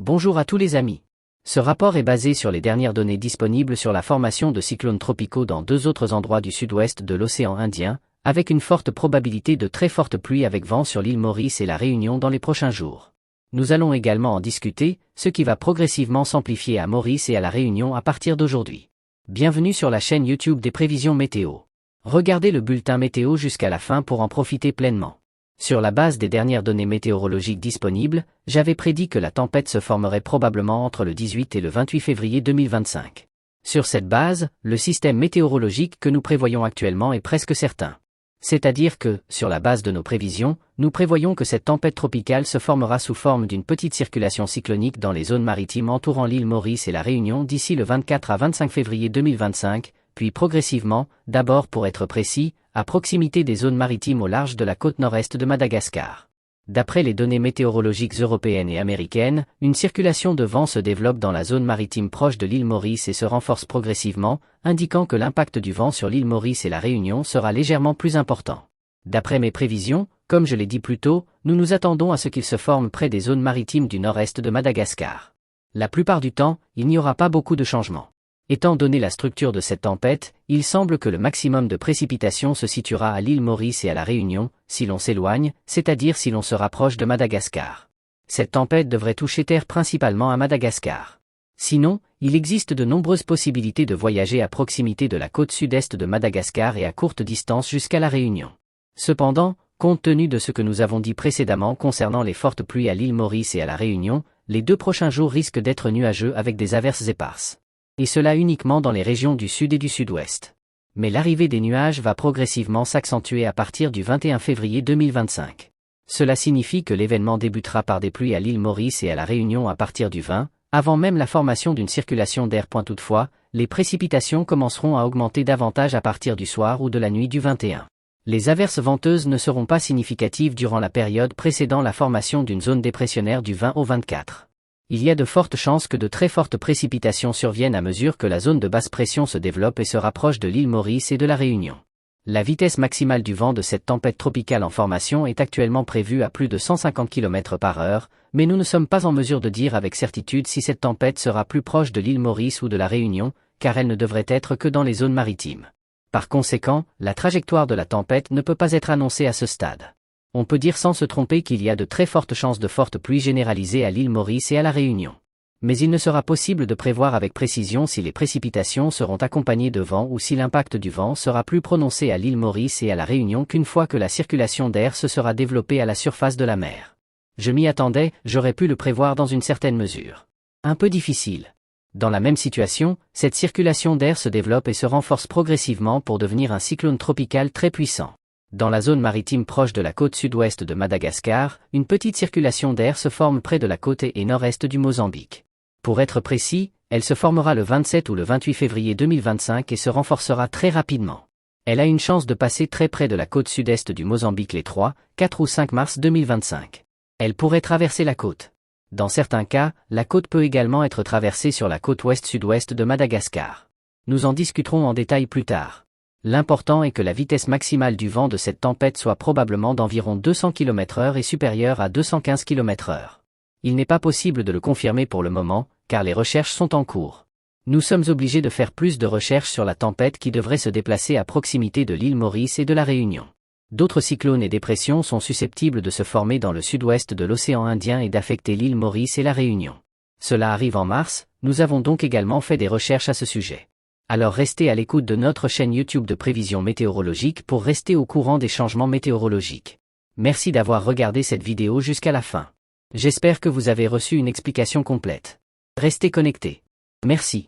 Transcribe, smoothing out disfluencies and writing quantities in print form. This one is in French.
Bonjour à tous les amis. Ce rapport est basé sur les dernières données disponibles sur la formation de cyclones tropicaux dans deux autres endroits du sud-ouest de l'océan Indien, avec une forte probabilité de très fortes pluies avec vent sur l'île Maurice et la Réunion dans les prochains jours. Nous allons également en discuter, ce qui va progressivement s'amplifier à Maurice et à la Réunion à partir d'aujourd'hui. Bienvenue sur la chaîne YouTube des prévisions météo. Regardez le bulletin météo jusqu'à la fin pour en profiter pleinement. Sur la base des dernières données météorologiques disponibles, j'avais prédit que la tempête se formerait probablement entre le 18 et le 28 février 2025. Sur cette base, le système météorologique que nous prévoyons actuellement est presque certain. C'est-à-dire que, sur la base de nos prévisions, nous prévoyons que cette tempête tropicale se formera sous forme d'une petite circulation cyclonique dans les zones maritimes entourant l'île Maurice et la Réunion d'ici le 24 à 25 février 2025, puis progressivement, d'abord pour être précis, à proximité des zones maritimes au large de la côte nord-est de Madagascar. D'après les données météorologiques européennes et américaines, une circulation de vent se développe dans la zone maritime proche de l'île Maurice et se renforce progressivement, indiquant que l'impact du vent sur l'île Maurice et la Réunion sera légèrement plus important. D'après mes prévisions, comme je l'ai dit plus tôt, nous nous attendons à ce qu'il se forme près des zones maritimes du nord-est de Madagascar. La plupart du temps, il n'y aura pas beaucoup de changements. Étant donné la structure de cette tempête, il semble que le maximum de précipitations se situera à l'île Maurice et à la Réunion, si l'on s'éloigne, c'est-à-dire si l'on se rapproche de Madagascar. Cette tempête devrait toucher terre principalement à Madagascar. Sinon, il existe de nombreuses possibilités de voyager à proximité de la côte sud-est de Madagascar et à courte distance jusqu'à la Réunion. Cependant, compte tenu de ce que nous avons dit précédemment concernant les fortes pluies à l'île Maurice et à la Réunion, les 2 prochains jours risquent d'être nuageux avec des averses éparses. Et cela uniquement dans les régions du sud et du sud-ouest. Mais l'arrivée des nuages va progressivement s'accentuer à partir du 21 février 2025. Cela signifie que l'événement débutera par des pluies à l'île Maurice et à la Réunion à partir du 20, avant même la formation d'une circulation d'air. Toutefois, les précipitations commenceront à augmenter davantage à partir du soir ou de la nuit du 21. Les averses venteuses ne seront pas significatives durant la période précédant la formation d'une zone dépressionnaire du 20 au 24. Il y a de fortes chances que de très fortes précipitations surviennent à mesure que la zone de basse pression se développe et se rapproche de l'île Maurice et de la Réunion. La vitesse maximale du vent de cette tempête tropicale en formation est actuellement prévue à plus de 150 km/h, mais nous ne sommes pas en mesure de dire avec certitude si cette tempête sera plus proche de l'île Maurice ou de la Réunion, car elle ne devrait être que dans les zones maritimes. Par conséquent, la trajectoire de la tempête ne peut pas être annoncée à ce stade. On peut dire sans se tromper qu'il y a de très fortes chances de fortes pluies généralisées à l'île Maurice et à la Réunion. Mais il ne sera possible de prévoir avec précision si les précipitations seront accompagnées de vent ou si l'impact du vent sera plus prononcé à l'île Maurice et à la Réunion qu'une fois que la circulation d'air se sera développée à la surface de la mer. Je m'y attendais, j'aurais pu le prévoir dans une certaine mesure. Un peu difficile. Dans la même situation, cette circulation d'air se développe et se renforce progressivement pour devenir un cyclone tropical très puissant. Dans la zone maritime proche de la côte sud-ouest de Madagascar, une petite circulation d'air se forme près de la côte et nord-est du Mozambique. Pour être précis, elle se formera le 27 ou le 28 février 2025 et se renforcera très rapidement. Elle a une chance de passer très près de la côte sud-est du Mozambique les 3, 4 ou 5 mars 2025. Elle pourrait traverser la côte. Dans certains cas, la côte peut également être traversée sur la côte ouest-sud-ouest de Madagascar. Nous en discuterons en détail plus tard. L'important est que la vitesse maximale du vent de cette tempête soit probablement d'environ 200 km/h et supérieure à 215 km/h. Il n'est pas possible de le confirmer pour le moment, car les recherches sont en cours. Nous sommes obligés de faire plus de recherches sur la tempête qui devrait se déplacer à proximité de l'île Maurice et de la Réunion. D'autres cyclones et dépressions sont susceptibles de se former dans le sud-ouest de l'océan Indien et d'affecter l'île Maurice et la Réunion. Cela arrive en mars, nous avons donc également fait des recherches à ce sujet. Alors restez à l'écoute de notre chaîne YouTube de prévisions météorologiques pour rester au courant des changements météorologiques. Merci d'avoir regardé cette vidéo jusqu'à la fin. J'espère que vous avez reçu une explication complète. Restez connectés. Merci.